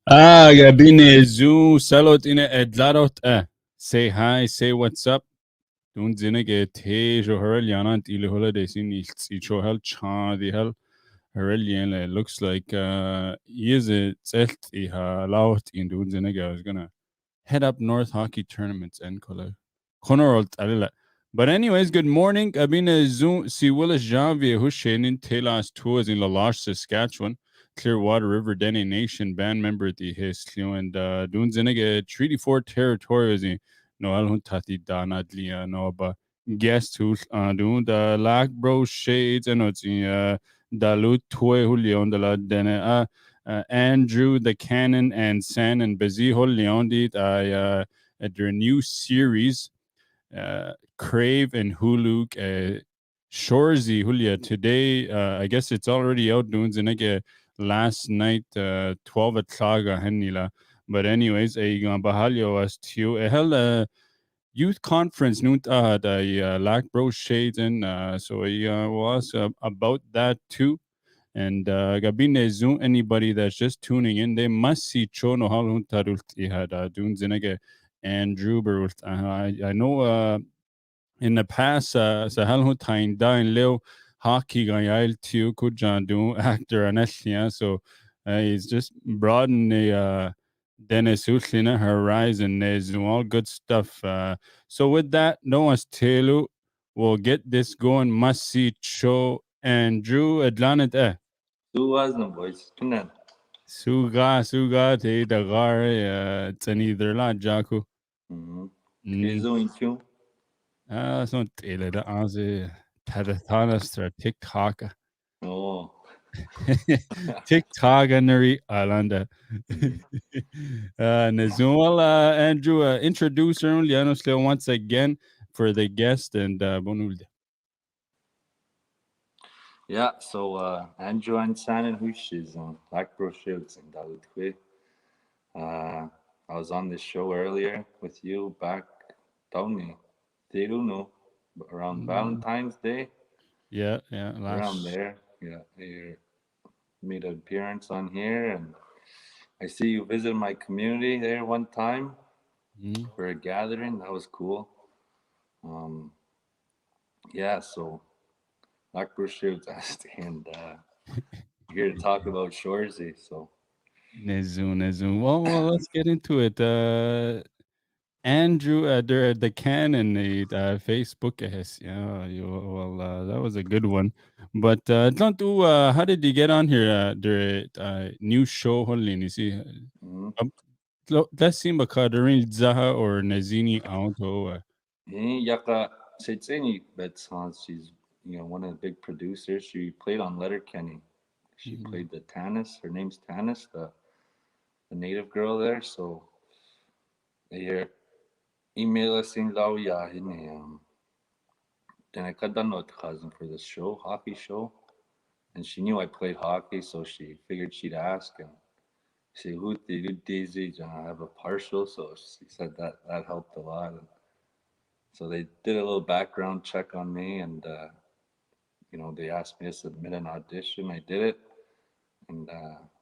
Kabi Nezu, salot ine edlarot. Say hi, say what's up. Don't zinege te johel yanant ili holidays in ichohel cha the hell. Harelian looks like is it zelt iha laut in don't zinege. I was gonna head up North Hockey tournaments and color. Honoralt alila. But anyways, good morning. Abine Zoom si Willis Janvier Hushainin Telas tours in La Loche, Saskatchewan. Clearwater River Dene Nation band member at the Hislio and Dunzinige Treaty 4 territories in Noel Huntati Danadlia Noba guest who's doing the Lac Bro Shades and it's Dalut Tue Julion de la Dene Andrew the Cannon and San and Beziho Leondit at their new series Crave and Hulu Shorzy Julia today. I guess it's already out doing Zinege last night 12 o'clock Henila. But anyways, a bahalio was to a hell youth conference noon the Lac Bro Shades and so I was about that too. And Gabine Zoom, anybody that's just tuning in, they must see Chono Halun Tarult Ihad Dun Zinege and Drew Barult. I know in the past, sa Halun Tain Dain Leo hockey Gayail Tiu Kujandu actor Aneshia. So he's just broadened the Dennis Uslina horizon. There's all good stuff. So with that, no one's Telu. We'll get this going. Must see show and Drew Atlantic. Suwazno boys, tunan. Suga te da gare tsani derla jaku. Kezo inchu. So tele da aze tadatana TikTok. Oh. TikTok neri alanda. Nazuel Andrew introduce her only once again for the guest and bonulde. Yeah, so Andrew Antsanen who's Black Bro Shields in Dalutwe. I was on this show earlier with you back down no, around Valentine's Day. Yeah, Around there. Yeah, you made an appearance on here, and I see you visit my community there one time for a gathering. That was cool. Yeah, so Black Bro Shields asked, and here to talk about Shorzy. So Nezu. Well, let's get into it. Andrew, the canon, the Facebook, yes, yeah, well, that was a good one. But don't do. How did you get on here? The new show, holy, you see. Let's see, Makadarin Zaha or Nazini Auto. Yaka Setseni, but she's one of the big producers. She played on Letterkenny. She played the Tanis. Her name's Tanis, the native girl there. So they email us in Lauya then I cut down with cousin for this show, hockey show. And she knew I played hockey, so she figured she'd ask and say, who did Daisy? I have a partial, so she said that helped a lot. And so they did a little background check on me, and they asked me to submit an audition. I did it, and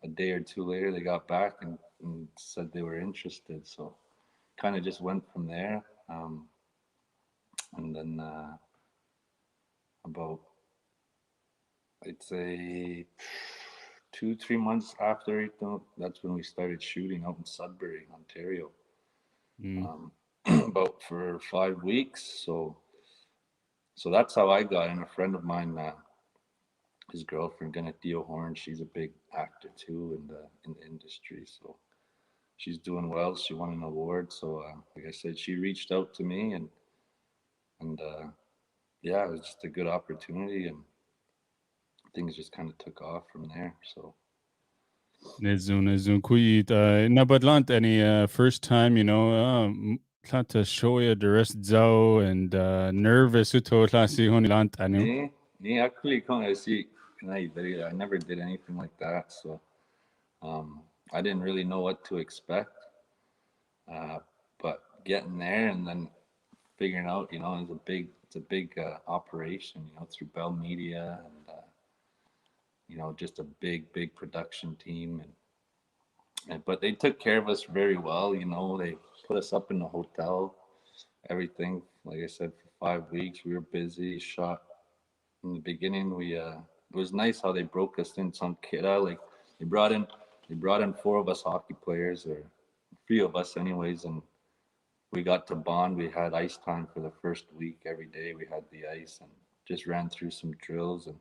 a day or two later, they got back and said they were interested. So kind of just went from there. And then about, I'd say 2-3 months after it, that's when we started shooting out in Sudbury, Ontario. About for 5 weeks. So that's how I got in. A friend of mine, his girlfriend, Theo Horn, she's a big actor too in the industry. So she's doing well. She won an award. So like I said, she reached out to me, and yeah, it was just a good opportunity, and things just kind of took off from there. So Nezu. Kuit. Nabadlant, any first time, Klata shoya the rest zao and nervous uto klasi honilant anu. Actually, I see. I never did anything like that. So I didn't really know what to expect. But getting there and then figuring out, it's a big operation, through Bell Media and just a big production team, and But they took care of us very well. They put us up in the hotel, everything. Like I said, for 5 weeks, we were busy. Shot in the beginning. It was nice how they broke us in some kid. Like they brought in, they brought in four of us hockey players, or three of us, anyways, and we got to bond. We had ice time for the first week. Every day we had the ice and just ran through some drills and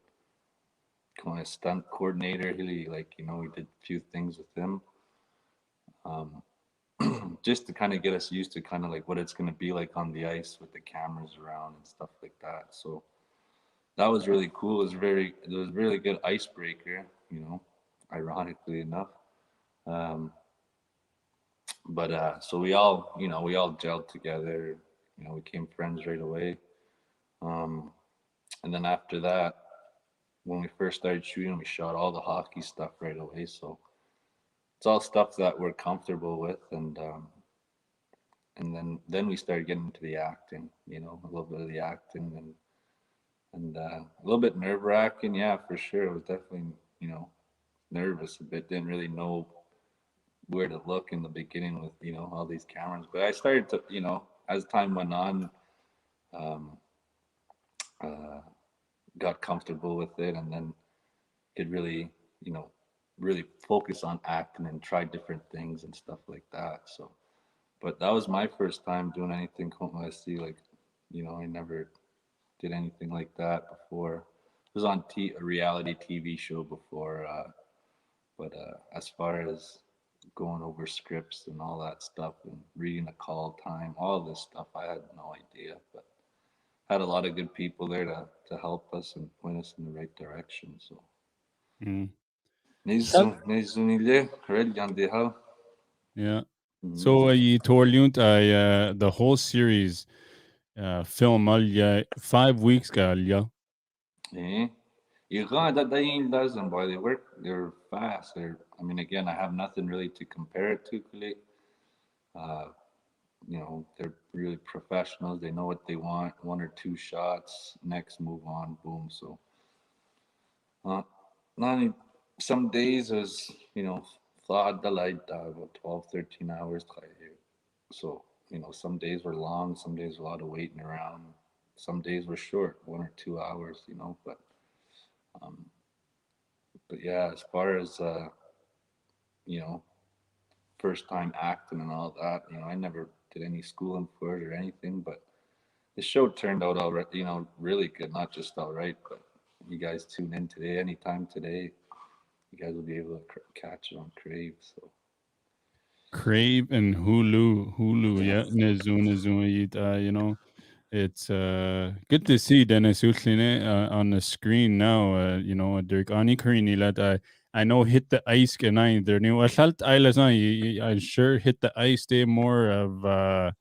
kind of stunt coordinator. He like we did a few things with him. Um, just to kind of get us used to kind of like what it's going to be like on the ice with the cameras around and stuff like that. So that was really cool. It was really good icebreaker, ironically enough. Um, but so we all gelled together. We became friends right away. Um, and then after that, when we first started shooting, we shot all the hockey stuff right away. So it's all stuff that we're comfortable with, and then we started getting into the acting. A little bit of the acting and a little bit nerve wracking. Yeah, for sure. It was definitely nervous a bit. Didn't really know where to look in the beginning with all these cameras. But I started to as time went on, um, uh, got comfortable with it, and then could really you know really focus on acting and try different things and stuff like that. So, but that was my first time doing anything como así. Like, I never did anything like that before. It was on a reality TV show before, but as far as going over scripts and all that stuff and reading a call time, all this stuff, I had no idea. But had a lot of good people there to help us and point us in the right direction. So Mm. Nezu Sal- Nezunile Red Yandehal. yeah. So Mhm. you told you the whole series film al 5 weeks gal. Eh. Iran that they doesn't boy. They're fast. I mean, again, I have nothing really to compare it to. Uh, they're really professionals. They know what they want. One or two shots, next move on, boom. So, uh, not only, some days is, thought the light about 12, 13 hours. So, some days were long, some days a lot of waiting around, some days were short, 1 or 2 hours, um, but yeah, as far as, you know, first time acting and all that, I never did any schooling for it or anything, but the show turned out all right, really good. Not just all right, but you guys tune in today, anytime today, you guys will be able to catch it on Crave. So Crave and Hulu, yeah. yeah, it's good to see Dennis Uthline on the screen now. Dirk Anikrini let I know hit the ice can I there new Asalt Islas I sure hit the ice day more of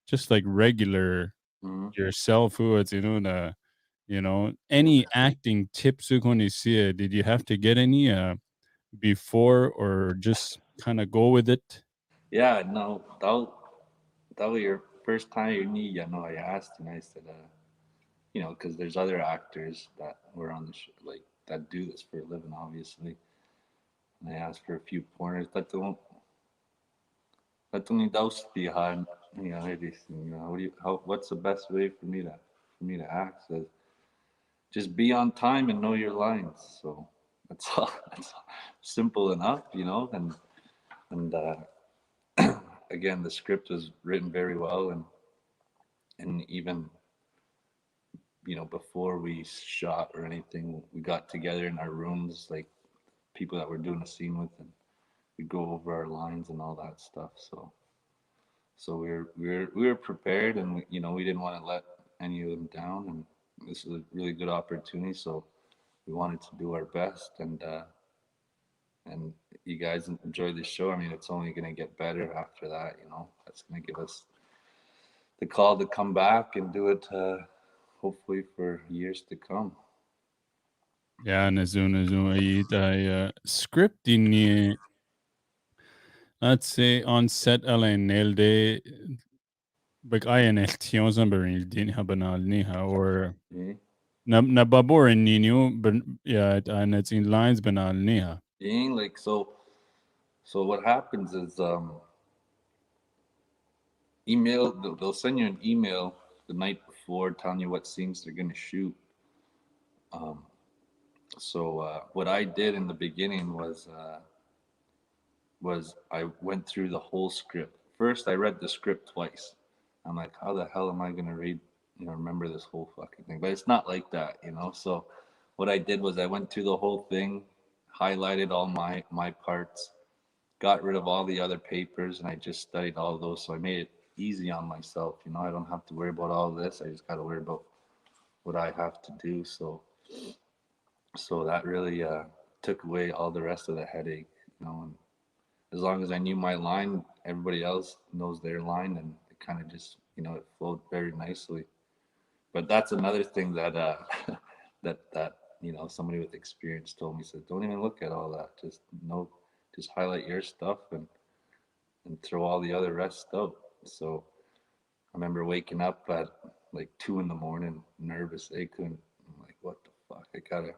just like regular Mhm. yourself who it's the any acting tips you going to see it. Did you have to get any before or just kind of go with it? Yeah, no, that was your first time you need. I asked and I said, because there's other actors that were on the show, like that do this for a living, obviously. And I asked for a few pointers. That don't need those behind. Everything. What's the best way for me to act? Says just be on time and know your lines. So that's all. That's simple enough, and again, the script was written very well, and even before we shot or anything, we got together in our rooms, like people that we're doing a scene with, and we go over our lines and all that stuff. So we were prepared, and we didn't want to let any of them down, and this is a really good opportunity. So we wanted to do our best, and you guys enjoy the show. I mean, it's only going to get better after that. That's going to give us the call to come back and do it, hopefully for years to come. Yeah, Nazu, I script in let's say on set Elaine nailed it. But I en elections berin din ha banal niha or Eh? na babor in nino but yeah and it's in lines banal niha. Being like so. So what happens is they'll send you an email the night before telling you what scenes they're gonna shoot. Um, so what I did in the beginning was I went through the whole script. First, I read the script twice. I'm like, how the hell am I gonna remember this whole fucking thing? But it's not like that. So what I did was I went through the whole thing, highlighted all my parts, got rid of all the other papers, and I just studied all those. So I made it easy on myself. I don't have to worry about all this. I just got to worry about what I have to do. So that really took away all the rest of the headache. And as long as I knew my line, everybody else knows their line, and it kind of just it flowed very nicely. But that's another thing that that somebody with experience told me. Said, don't even look at all that. Just highlight your stuff and throw all the other rest out. So I remember waking up at like 2 in the morning, nervous. I couldn't. I'm like, what the fuck? I gotta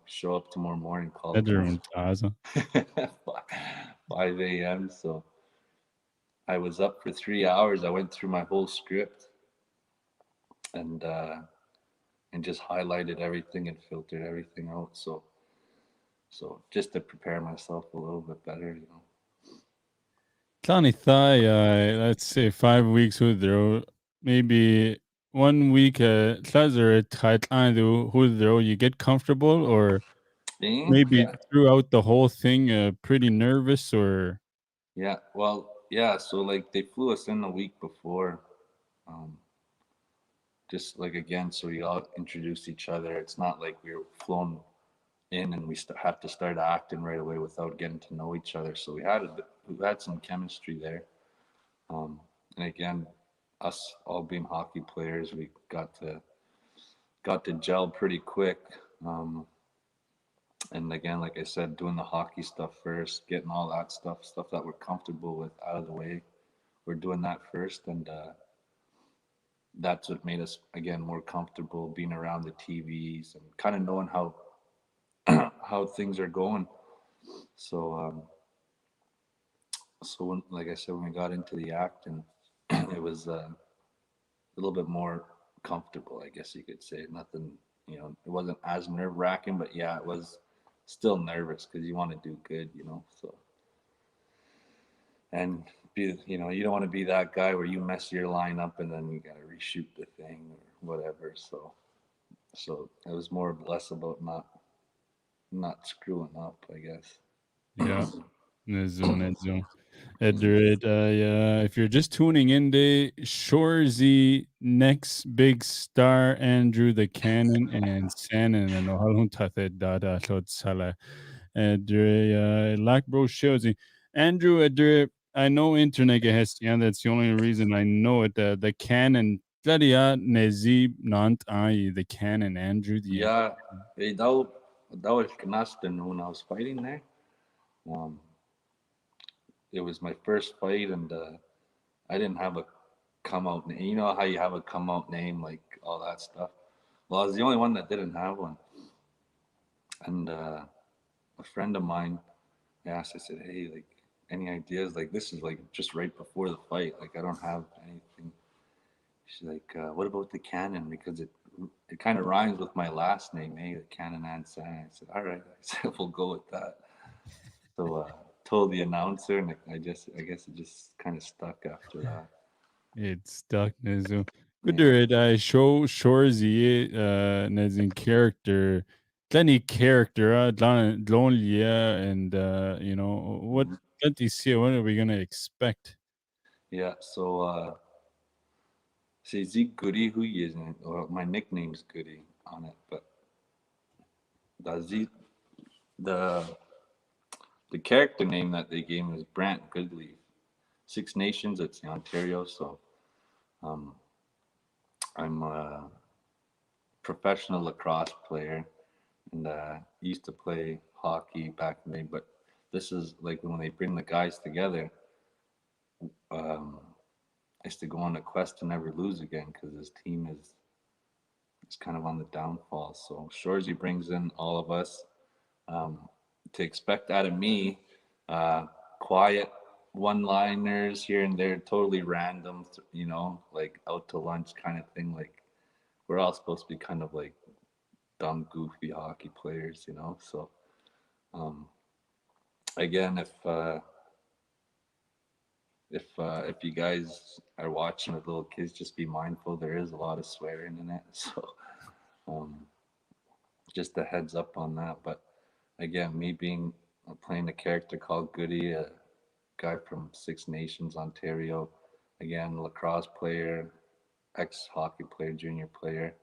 show up tomorrow morning, call Bedroom them Taza. 5 a.m. So I was up for 3 hours. I went through my whole script and uh, and just highlighted everything and filtered everything out. So just to prepare myself a little bit better. Tani Thai, let's say 5 weeks who maybe 1 week Tlazer who you get comfortable, or maybe Yeah, throughout the whole thing pretty nervous, or yeah. Well, yeah. So like they flew us in a week before, um, just like again, so we all introduced each other. It's not like we were flown in and had to start acting right away without getting to know each other. So we had some chemistry there. And again, us all being hockey players, we got to gel pretty quick. And again, like I said, doing the hockey stuff first, getting all that stuff that we're comfortable with out of the way. We're doing that first, and that's what made us again more comfortable being around the TVs and kind of knowing how how things are going. So so when, like I said, when we got into the act, and it was a little bit more comfortable, I guess you could say. Nothing, it wasn't as nerve wracking, but yeah, it was still nervous because you want to do good. So and you don't want to be that guy where you mess your line up and then you got to reshoot the thing or whatever. So it was more or less about not screwing up, I guess. yeah, Nezu, Nezu. Edred, yeah, if you're just tuning in, the Shorzy next big star Andrew the Cannon and Sanon and Ohalun Tathe Dada Lod Sala. Edred, like bro shows Andrew, Edred, I know internet has, yeah, that's the only reason I know it. The Cannon, Tladia Nezib Nant Ai, the Cannon, Andrew the. Yeah, that was Knaston when I was fighting there. Um, it was my first fight, and I didn't have a come out name. You know how you have a come out name, like all that stuff. Well, I was the only one that didn't have one. And a friend of mine, I asked, I said, hey, like, any ideas? Like, this is like just right before the fight. Like, I don't have anything. She's like, what about the cannon? Because it kind of rhymes with my last name, the Cannon Antsanen. I said, all right. I said, we'll go with that. So told the announcer, and I guess it just kind of stuck after that. It's stuck Nezu. Yeah. Good Shorzy Nezin character. Plenty character, lonely, and what Mhm. plenty see. What are we gonna expect? Yeah. So c'est Zeke Goody who isn't, or my nickname's Goody on it, but the Z the the character name that they gave me was Brant Goodleaf. Six Nations, it's in Ontario, so um, I'm a professional lacrosse player and used to play hockey back in the day. But this is like when they bring the guys together. Um, I used to go on a quest to never lose again because his team is kind of on the downfall. So Shorzy brings in all of us, um, to expect out of me uh, quiet one-liners here and there, totally random, like out to lunch kind of thing. Like we're all supposed to be kind of like dumb, goofy hockey players, So um, again, if you guys are watching with little kids, just be mindful. There is a lot of swearing in it, so um, just a heads up on that. But again, me being playing a character called Goody, a guy from Six Nations, Ontario, again, lacrosse player, ex hockey player, junior player,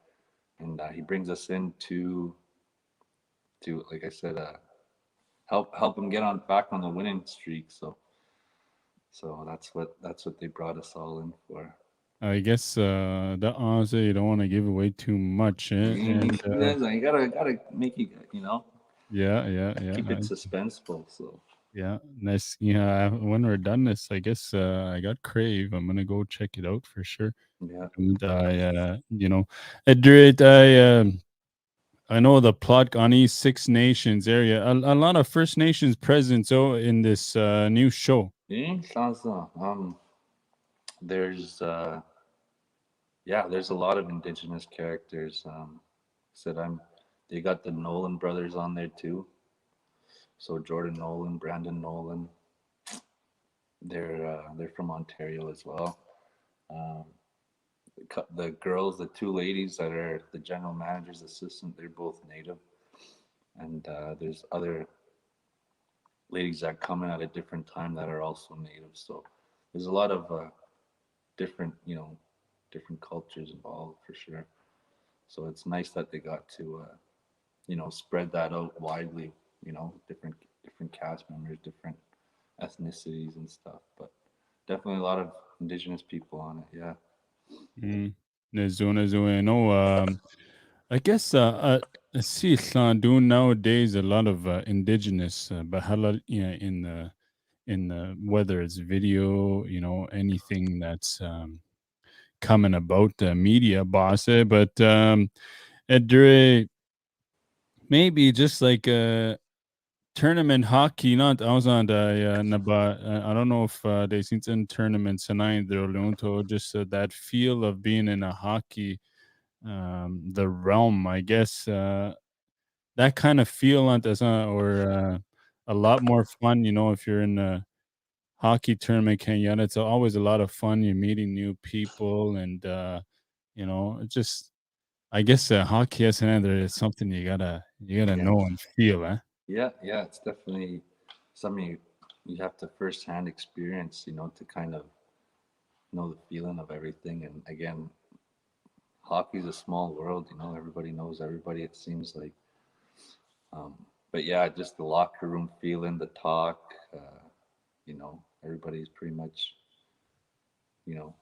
and he brings us in to like I said, help him get on back on the winning streak. So that's what they brought us all in for. I guess that honestly, you don't want to give away too much, and I gotta make you yeah, yeah, keep yeah. it suspenseful. So Yeah, nice. Yeah, when we're done this, I guess I got Crave. I'm gonna go check it out for sure. yeah, And Edred, I know the plot on East Six Nations area. A lot of First Nations presence. Oh, in this new show. yeah, there's there's a lot of indigenous characters. Said I'm they got the Nolan brothers on there too. So Jordan Nolan, Brandon Nolan, they're from Ontario as well. Um, the girls, the two ladies that are the general manager's assistant, they're both native, and there's other ladies that come in at a different time that are also native. So there's a lot of different, different cultures involved for sure. So it's nice that they got to, spread that out widely. Different cast members, different ethnicities and stuff. But definitely a lot of indigenous people on it. Yeah. Mm. Nezu. I know. I guess I see doing nowadays a lot of indigenous, but yeah, in whether it's video, anything that's coming about the media boss, but Edre, maybe just like tournament hockey, not I was on the I don't know if they seen in tournaments tonight they're to just that feel of being in a hockey the realm, I guess that kind of feel on this or a lot more fun, if you're in a hockey tournament Kenya. It's always a lot of fun. You're meeting new people and it's just I guess hockey as an other is something you gotta Yeah. know and feel, eh? Yeah. It's definitely something you have to firsthand experience, to kind of know the feeling of everything. And again, hockey's a small world, everybody knows everybody, it seems like. Um, but yeah, just the locker room feeling, the talk, everybody's pretty much, you know,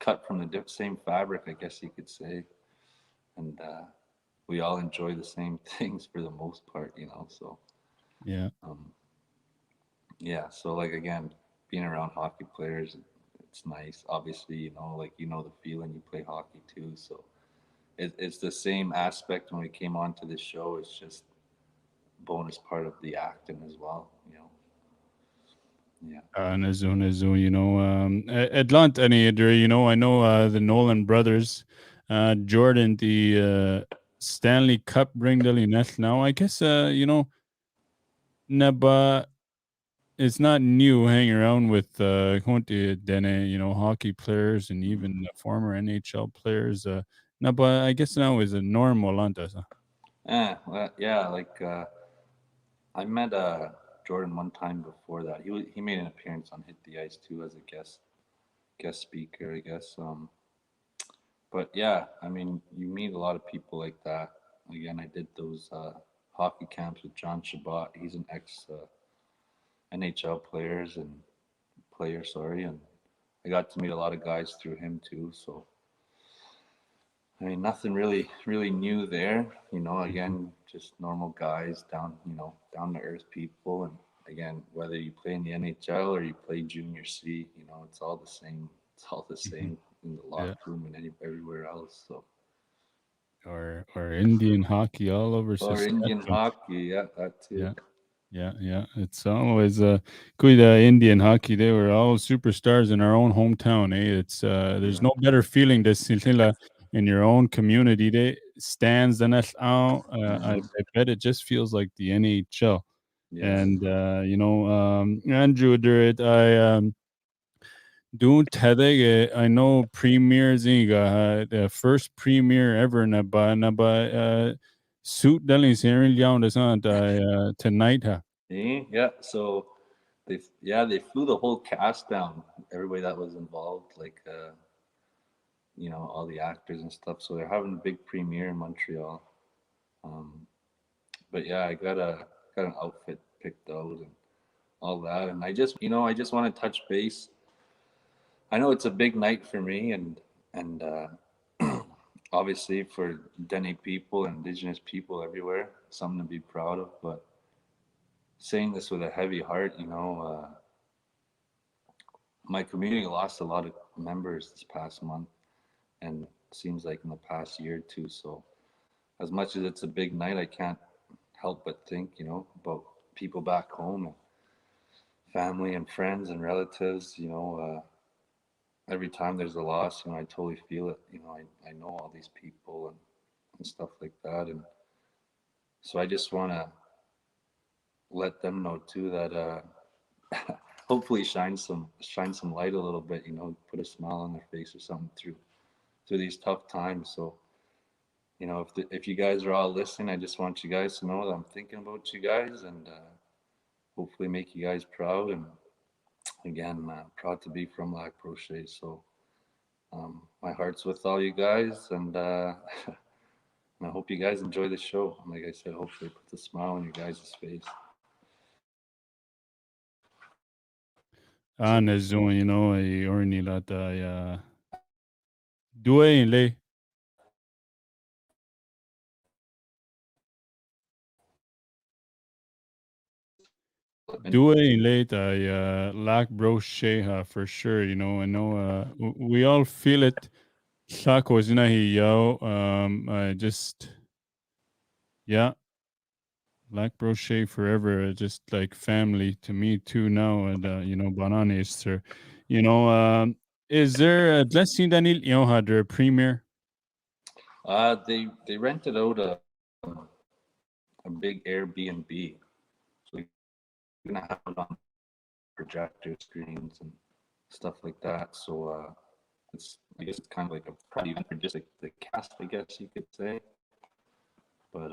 cut from the same fabric, I guess you could say. And we all enjoy the same things for the most part, So, Yeah. um, yeah, so like again, being around hockey players, it's nice. Obviously, like the feeling. You play hockey too, so it's the same aspect when we came on to this show. It's just bonus part of the acting as well. Yeah. Nazu, Atlanta, I know the Nolan brothers, Jordan, the Stanley Cup ring now. I guess, Neba, it's not new hanging around with Dene, hockey players and Mm. even the former NHL players. Neba, I guess now is a normal, Lantas. Well, yeah, like I met Jordan one time before that. He made an appearance on Hit the Ice too as a guest speaker, I guess. But yeah, I mean, you meet a lot of people like that. Again, I did those hockey camps with John Shabbat. He's an ex NHL player, sorry, and I got to meet a lot of guys through him too. So I mean, nothing really new there. Again, just normal guys down to earth people. And again, whether you play in the NHL or you play junior C, it's all the same. It's all the Mhm. same in the Yeah. locker room and everywhere else. So, Or Indian hockey all over or Indian Saskatchewan. hockey, yeah, that too. Yeah. Yeah, yeah. It's always good Indian hockey. They were all superstars in our own hometown. Eh? It's there's Yeah. no better feeling than sila in your own community. They stands the net out. Hmm. I bet it just feels like the NHL. Yeah. And Andrew did it. I don't tell I know premieres the first premiere ever na ba suit daling sirin liang tonight ha. Yeah. So they flew the whole cast down, everybody that was involved, like all the actors and stuff. So they're having a big premiere in Montreal. Um, but yeah, I got an outfit picked out and all that, and I just want to touch base. I know it's a big night for me, and obviously for Dene people, Indigenous people everywhere, something to be proud of. But saying this with a heavy heart, my community lost a lot of members this past month, and seems like in the past year too. So as much as it's a big night, I can't help but think, about people back home and family and friends and relatives. Every time there's a loss, I totally feel it. I know all these people and stuff like that, and so I just want to let them know too that hopefully shine some light a little bit. Put a smile on their face or something through these tough times. So if you guys are all listening, I just want you guys to know that I'm thinking about you guys, and hopefully make you guys proud. And again, proud to be from Lac Brochet. So my heart's with all you guys, and and I hope you guys enjoy the show. Like I said, hopefully it puts a smile on your guys' face. Nezu, I orni lata due in lay due in late I lack bro sheha for sure. I know we all feel it. Sako zinahi yo. I just yeah, Black Brochet forever, just like family to me too now. And bananas, sir. You know, is there? Let's see, Daniel. Had their premiere. They rented out a big Airbnb, so you're gonna have it on projector screens and stuff like that. So I guess it's kind of like a private event for just like the cast, I guess you could say. But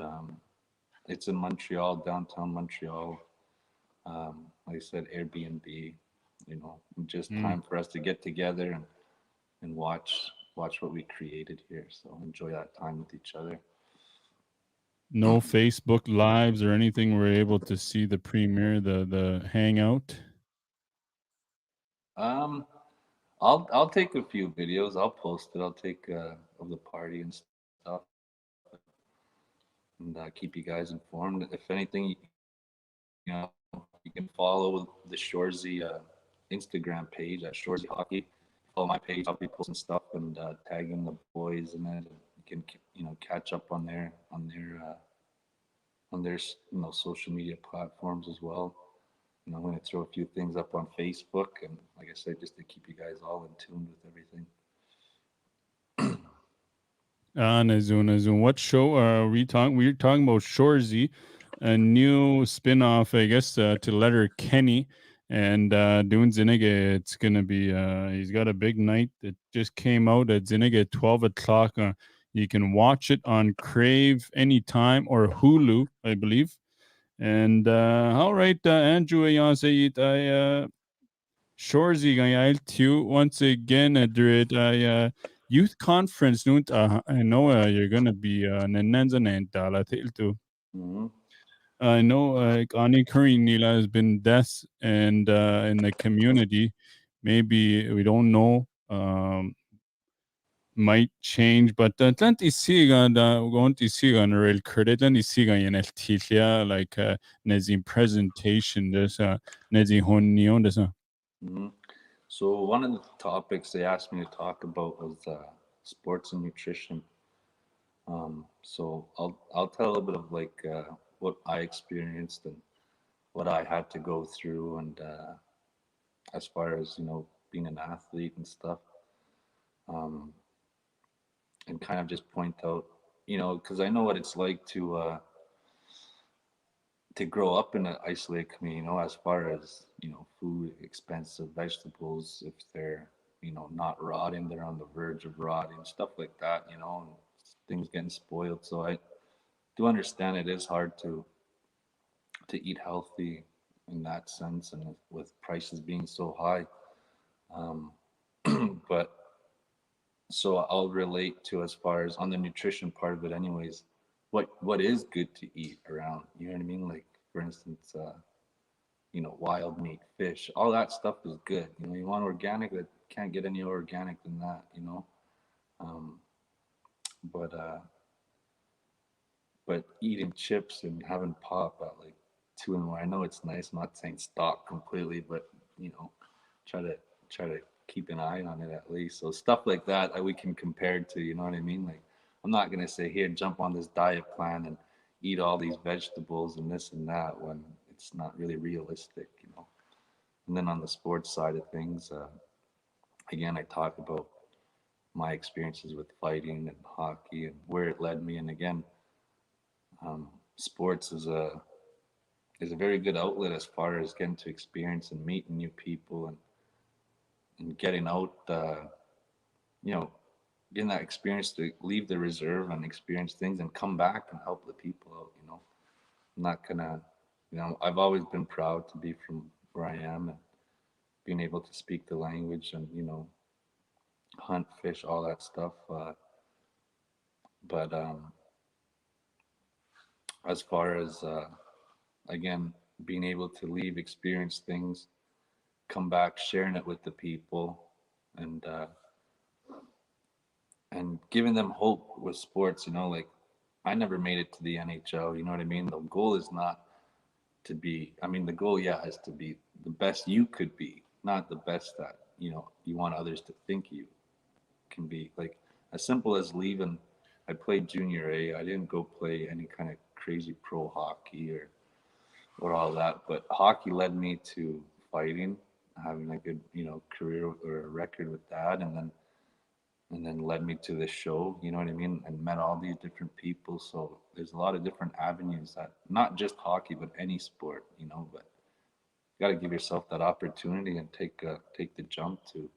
it's in Montreal, downtown Montreal. Like I said, Airbnb. Just Mm. time for us to get together and watch what we created here. So enjoy that time with each other. No Facebook lives or anything. We're able to see the premiere, the hangout. Um, I'll take a few videos. I'll post it. I'll take of the party and stuff, and keep you guys informed. If anything, you can follow the Shorzy Instagram page at Shorzy Hockey. Follow my page. I'll be posting stuff and tagging the boys in it, and you can catch up on their social media platforms as well. I'm going to throw a few things up on Facebook, and like I said, just to keep you guys all in tune with everything. Nazun. What show are we talking? We're talking about Shorzy, a new spin-off, I guess, to letter Kenny. And doing Zinige, it's gonna be he's got a big night that just came out at Zinige at 12 o'clock. You can watch it on Crave anytime or Hulu, I believe. And all right, Andrew I Shorzy ngayon too once again at the youth conference nunt I know you're gonna be nananzan and dalatil too. Mm-hmm. I know Ani Curry Nila has been deaths and in the community. Maybe we don't know. Might change, but Atlanti Siga going to Siga and real credit Atlanti Siga in Eltilia like Nezin presentation. There's Nezin Honion. There's Mm-hmm. So one of the topics they asked me to talk about was sports and nutrition. So I'll tell a little bit of like what I experienced and what I had to go through, and as far as being an athlete and stuff, um, and kind of just point out, because I know what it's like to grow up in an isolated community, as far as, food, expensive vegetables, if they're, not rotting, they're on the verge of rotting, stuff like that, and things getting spoiled. So I do understand it is hard to eat healthy in that sense, and with prices being so high. Um, but so I'll relate to, as far as on the nutrition part of it, anyways. What is good to eat around? You know what I mean? Like, for instance, wild meat, fish, all that stuff is good. You want organic, that can't get any organic than that. Um, but eating chips and having pop at like 2 in the morning, I know it's nice. I'm not saying stop completely, but you know, try to try to keep an eye on it at least. So stuff like that we can compare to. You know what I mean? Like, I'm not gonna say, here, jump on this diet plan and eat all these vegetables and this and that, when it's not really realistic. And then on the sports side of things, again, I talk about my experiences with fighting and hockey and where it led me. And again, sports is a very good outlet as far as getting to experience and meeting new people, and getting out, you know, getting that experience to leave the reserve and experience things and come back and help the people out. I'm not gonna, I've always been proud to be from where I am, and being able to speak the language, and hunt, fish, all that stuff. But as far as, again, being able to leave, experience things, come back, sharing it with the people, and giving them hope with sports. Like, I never made it to the NHL. You know what I mean? The goal is not to be. I mean, the goal, yeah, is to be the best you could be, not the best that you want others to think you can be. Like, as simple as leaving. I played junior A. I didn't go play any kind of crazy pro hockey or all that, but hockey led me to fighting, having a good career or a record with that, and then led me to this show. You know what I mean? And met all these different people. So there's a lot of different avenues, that not just hockey, but any sport. But you got to give yourself that opportunity and take the jump to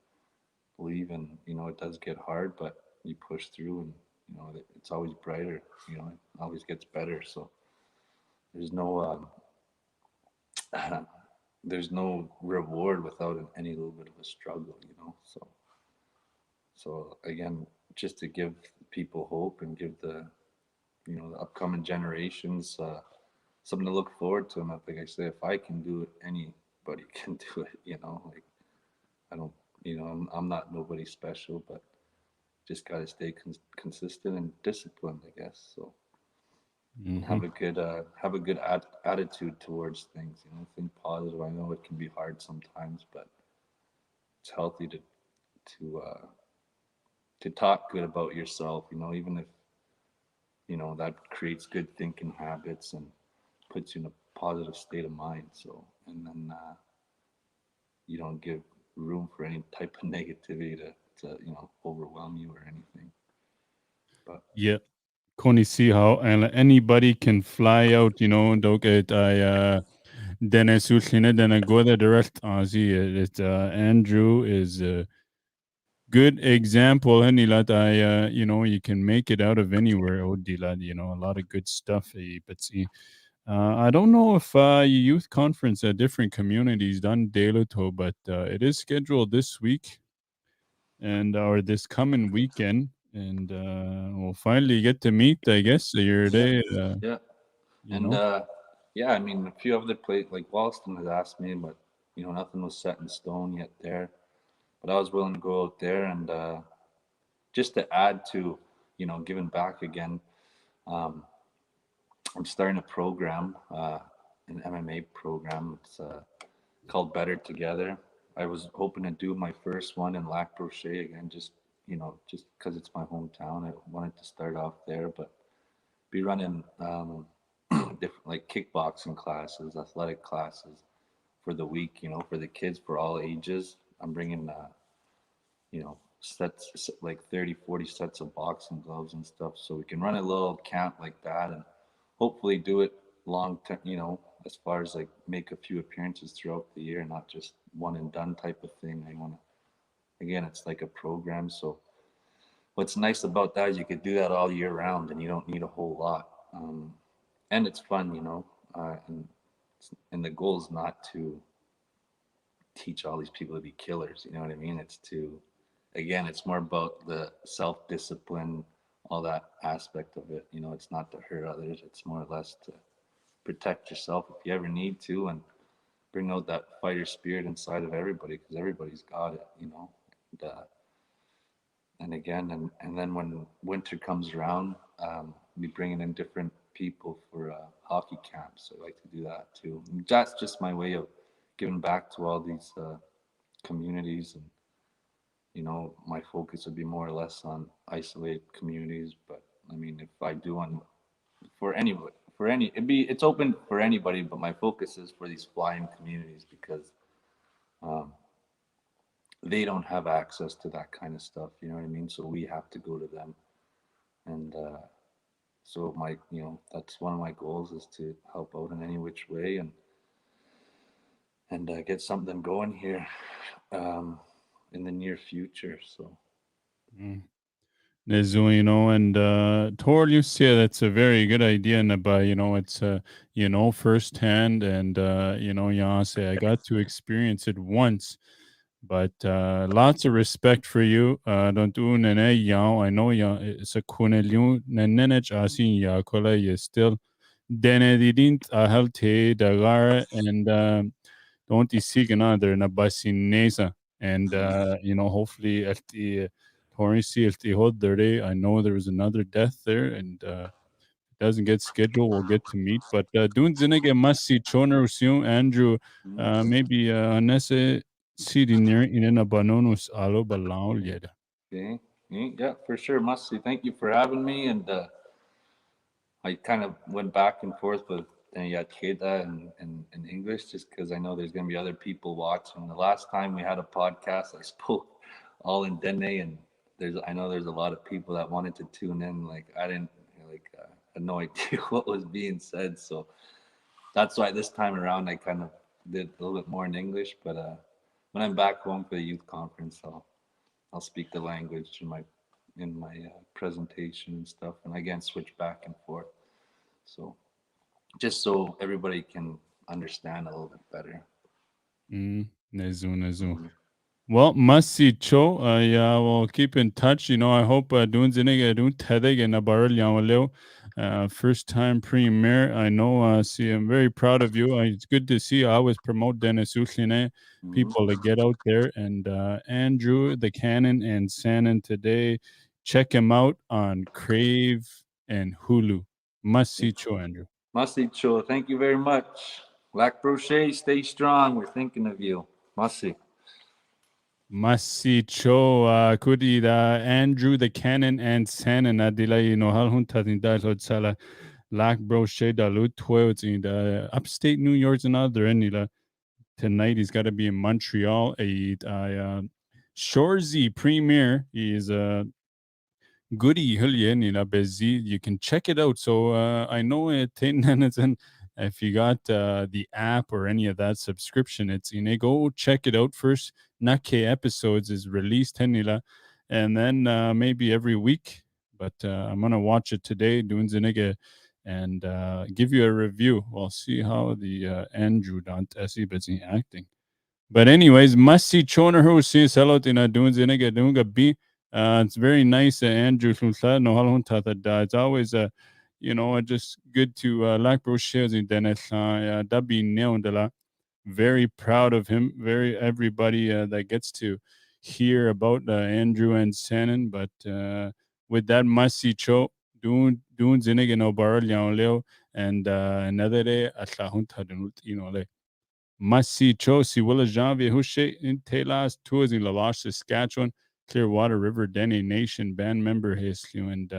leave. And it does get hard, but you push through, and it's always brighter. It always gets better. So there's no there's no reward without any little bit of a struggle. So again, just to give people hope, and give the upcoming generations something to look forward to. And like I say, if I can do it, anybody can do it. Like, I don't, I'm not nobody special, but just got to stay consistent and disciplined, I guess. So, and Hmm. have a good attitude towards things. Think positive. I know it can be hard sometimes, but it's healthy to talk good about yourself. Even if that creates good thinking habits and puts you in a positive state of mind. So, and then you don't give room for any type of negativity to overwhelm you or anything. But Yeah. Can see how and anybody can fly out, don't get Dene Yati, then go the direct Aussie. Andrew is a good example. And you can make it out of anywhere. Oh, Dilad, a lot of good stuff. But see, I don't know if your youth conference at different communities done Deluto, but it is scheduled this week and or this coming weekend, and we'll finally get to meet. I guess your yeah, day. yeah, You and know. yeah, I mean, a few other places like Walston has asked me, but nothing was set in stone yet there. But I was willing to go out there, and just to add to giving back again. Um, I'm starting a program, an MMA program. It's called Better Together. I was hoping to do my first one in Lac Brochet again, just because it's my hometown. I wanted to start off there, but be running different like kickboxing classes, athletic classes for the week, for the kids, for all ages. I'm bringing, sets like 30, 40 sets of boxing gloves and stuff. So we can run a little camp like that and hopefully do it long term, as far as like make a few appearances throughout the year, not just one and done type of thing. I want to, again, it's like a program. So what's nice about that is you could do that all year round and you don't need a whole lot. And it's fun, and the goal is not to teach all these people to be killers. You know what I mean? It's to, again, it's more about the self discipline, all that aspect of it. It's not to hurt others. It's more or less to protect yourself if you ever need to, and bring out that fighter spirit inside of everybody because everybody's got it. And again, and then when winter comes around, we bring in different people for hockey camps. I like to do that too. And that's just my way of giving back to all these communities. And my focus would be more or less on isolated communities. But I mean, if I do on for anybody, it's open for anybody. But my focus is for these flying communities because um, they don't have access to that kind of stuff. You know what I mean? So we have to go to them. And so that's one of my goals is to help out in any which way and get something going here in the near future. So. Mm. Nezu, and toward you see that's a very good idea, and but it's firsthand, and yeah, say I got to experience it once, but lots of respect for you. Don't do nene yao. I know ya. It's a kuneliu nenech asin ya kola ye still. Dene didn't helte dagar and don't you seek another na basin nesa and hopefully at the Torrensey at the hold their day. I know there was another death there and doesn't get scheduled. We'll get to meet, but doon zinige must see Choner Usiu Andrew maybe Nesse city near in a banonus alo balao yeda. Okay. Yeah, for sure. Must say thank you for having me. And I kind of went back and forth with Dene Yati in English just because I know there's going to be other people watching. The last time we had a podcast, I spoke all in Dene, and I know there's a lot of people that wanted to tune in. Like I didn't had no idea what was being said, so that's why this time around I kind of did a little bit more in English. But when I'm back home for the youth conference, I'll speak the language in my presentation and stuff, and again switch back and forth. So just so everybody can understand a little bit better. Nezu, nezu. Mhm. Well, must see Cho. Yeah, we'll keep in touch. I hope doing zinig doing tedig and a barrel yawaleo. First time premiere. I know. See, I'm very proud of you. It's good to see. I always promote Dennis Ushline Mhm. people to get out there. And Andrew, the Cannon, and Antsanen today. Check him out on Crave and Hulu. Must see Cho, Andrew. Masi Cho, thank you very much. Black Brochet, stay strong. We're thinking of you. Masi. Masicho kudida Andrew the Cannon and Antsanen adila hal hunta in dalot sala lack bro shade lut twelve in the upstate New York and other anila tonight he's got to be in Montreal a Shorzy premiere is goody Hillian in a busy. You can check it out. So I know it and if you got the app or any of that subscription, it's in go check it out first. Nake episodes is released Henila, and then maybe every week. But I'm gonna watch it today, doing Zinige, and give you a review. We'll see how the Andrew Dant Essie acting. But anyways, must see Choner who sees hello in a doing zinega doing a B. It's very nice, Andrew from no halon tata. It's always just good to like bro shares in Dennis. That be nailed a lot. Very proud of him. Very everybody that gets to hear about Andrew and Shannon. But with that, must see Cho doing zinega no barrel leo and another day at la hunta Masi Chosi Willa Janvier Hushe in Telas Tours in Lavash, Saskatchewan, Clearwater River, Dene Nation band member Heslu and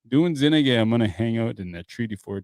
doing Zinige. I'm gonna hang out in the Treaty Fort